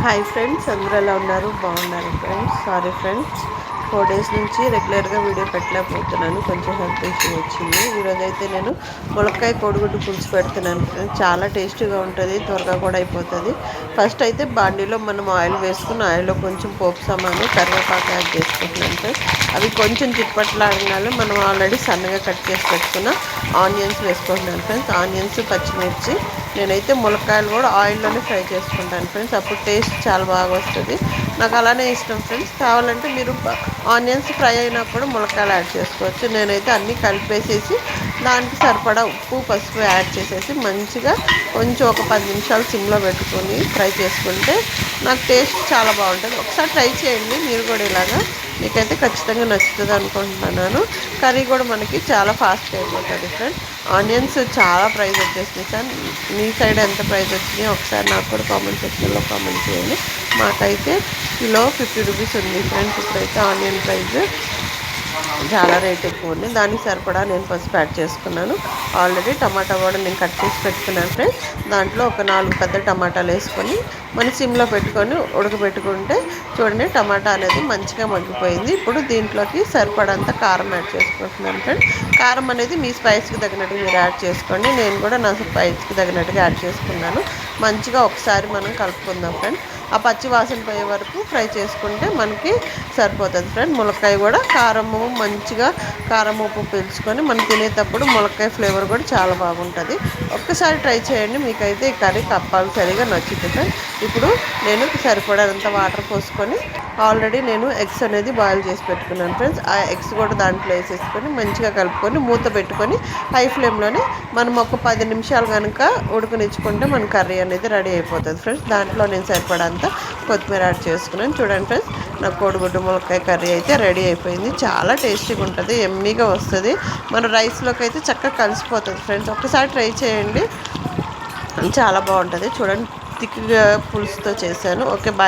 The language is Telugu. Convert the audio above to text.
హాయ్ ఫ్రెండ్స్, అందరూ ఎలా ఉన్నారు? బాగున్నారు ఫ్రెండ్స్. సారీ ఫ్రెండ్స్, 4 డేస్ నుంచి రెగ్యులర్గా వీడియో పెట్టలేకపోతున్నాను. కొంచెం హెల్త్ ఇష్యూ వచ్చింది. ఈరోజు అయితే నేను ములక్కాయ కోడిగుడ్డు పులుసు పెడుతున్నాను ఫ్రెండ్స్. చాలా టేస్టీగా ఉంటుంది, త్వరగా కూడా అయిపోతుంది. ఫస్ట్ అయితే బాండీలో మనం ఆయిల్ వేసుకుని ఆయిల్లో కొంచెం పోపు సామాను కరివేపాకు యాడ్ చేసుకుంటున్నాను ఫ్రెండ్స్. అవి కొంచెం చిట్పట్లాడగానే మనం ఆల్రెడీ సన్నగా కట్ చేసి పెట్టుకున్న ఆనియన్స్ వేసుకుంటున్నాను ఫ్రెండ్స్. ఆనియన్స్, పచ్చిమిర్చి, నేనైతే ములక్కాయలు కూడా ఆయిల్లోనే ఫ్రై చేసుకుంటాను ఫ్రెండ్స్. అప్పుడు టేస్ట్ చాలా బాగా వస్తుంది. నాకు అలానే ఇష్టం ఫ్రెండ్స్. కావాలంటే మీరు ఆనియన్స్ ఫ్రై అయినప్పుడు ములక్కాయలు యాడ్ చేసుకోవచ్చు. నేనైతే అన్నీ కలిపేసేసి దానికి సరిపడా ఉప్పు, పసుపు యాడ్ చేసేసి మంచిగా కొంచెం ఒక 10 నిమిషాలు సిమ్లో పెట్టుకొని ఫ్రై చేసుకుంటే నాకు టేస్ట్ చాలా బాగుంటుంది. ఒకసారి ట్రై చేయండి మీరు కూడా ఇలాగా. మీకైతే ఖచ్చితంగా నచ్చుతుంది అనుకుంటున్నాను. కర్రీ కూడా మనకి చాలా ఫాస్ట్గా అయిపోతుంది ఫ్రెండ్స్. ఆనియన్స్ చాలా ప్రైస్ వచ్చేసింది సార్. మీ సైడ్ ఎంత ప్రైస్ వచ్చినాయో ఒకసారి నాకు కూడా కామెంట్ సెక్షన్లో కామెంట్ చేయండి. మాకైతే కిలో 50 రూపీస్ ఉంది ఫ్రెండ్స్. ఇప్పుడైతే ఆనియన్ ప్రైస్ చాలా రేట్ ఎక్కువ ఉంది. దానికి సరిపడా నేను పసుపు యాడ్ చేసుకున్నాను. ఆల్రెడీ టమాటా కూడా నేను కట్ చేసి పెట్టుకున్నాను ఫ్రెండ్స్. దాంట్లో ఒక 4 పెద్ద టమాటాలు వేసుకొని మన సిమ్లో పెట్టుకొని ఉడకబెట్టుకుంటే చూడండి, టమాటా అనేది మంచిగా మగ్గిపోయింది. ఇప్పుడు దీంట్లోకి సరిపడంత కారం యాడ్ చేసుకుంటున్నాను ఫ్రెండ్స్. కారం అనేది మీ స్పైస్కి తగినట్టుగా మీరు యాడ్ చేసుకోండి. నేను కూడా నా స్పైస్కి తగినట్టుగా యాడ్ చేసుకున్నాను. మంచిగా ఒకసారి మనం కలుపుకుందాం ఫ్రెండ్స్. ఆ పచ్చి వాసన పోయే వరకు ఫ్రై చేసుకుంటే మనకి సరిపోతుంది ఫ్రెండ్. ములక్కాయ కూడా కారము మంచిగా కారం ఉప్పు పీల్చుకొని మనం తినేటప్పుడు ములక్కాయ ఫ్లేవర్ కూడా చాలా బాగుంటుంది. ఒక్కసారి ట్రై చేయండి, మీకైతే ఈ కర్రీ కంపల్సరీగా నచ్చుతుంది ఫ్రెండ్. ఇప్పుడు నేను సరిపడేంత వాటర్ పోసుకొని ఆల్రెడీ నేను ఎగ్స్ అనేది బాయిల్ చేసి పెట్టుకున్నాను ఫ్రెండ్స్. ఆ ఎగ్స్ కూడా దాంట్లో వేసేసుకొని మంచిగా కలుపుకొని మూత పెట్టుకొని హై ఫ్లేమ్లోనే మనం ఒక 10 నిమిషాలు కనుక ఉడకనిచ్చుకుంటే మన కర్రీ అనేది రెడీ అయిపోతుంది ఫ్రెండ్స్. దాంట్లో నేను సరిపడంత కొత్తిమీర యాడ్ చేసుకున్నాను. చూడండి ఫ్రెండ్స్, నా కోడిగుడ్డు ములక్కాయ కర్రీ అయితే రెడీ అయిపోయింది. చాలా టేస్టీగా ఉంటుంది, ఎమ్మీగా వస్తుంది. మన రైస్లోకి అయితే చక్కగా కలిసిపోతుంది ఫ్రెండ్స్. ఒక్కసారి ట్రై చేయండి, చాలా బాగుంటుంది. చూడండి, థిక్గా పులుసుతో చేశాను. Okay, bye.